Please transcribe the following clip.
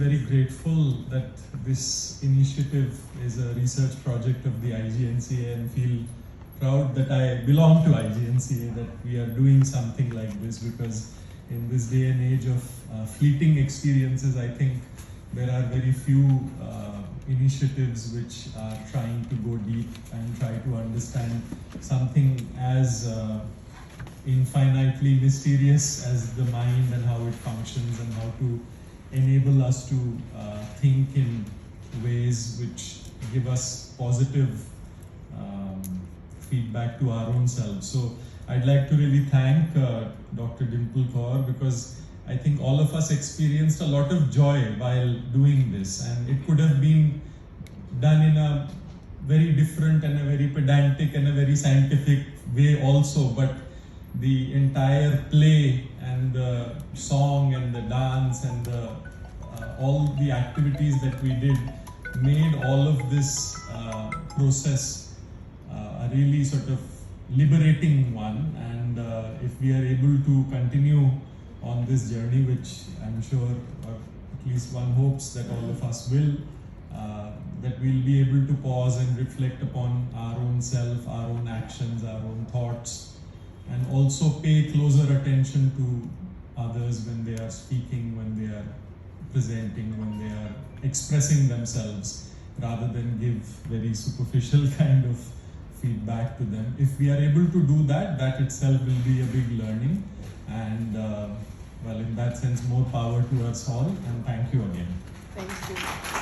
Very grateful that this initiative is a research project of the IGNCA and feel proud that I belong to IGNCA, that we are doing something like this, because in this day and age of fleeting experiences, I think there are very few initiatives which are trying to go deep and try to understand something as infinitely mysterious as the mind and how it functions, and how to enable us to think in ways which give us positive feedback to our own selves. So I'd like to really thank Dr.Dimple Kaur, because I think all of us experienced a lot of joy while doing this, and it could have been done in a very different and a very pedantic and a very scientific way also, but the entire play and the song and the dance and all the activities that we did made all of this process a really sort of liberating one. And if we are able to continue on this journey, which I'm sure, or at least one hopes that all of us will, that we'll be able to pause and reflect upon our own self, our own actions, our own thoughts, and also pay closer attention to others when they are speaking, when they are presenting, when they are expressing themselves, rather than give very superficial kind of feedback to them. If we are able to do that, that itself will be a big learning. And well, in that sense, more power to us all, and thank you again. Thank you.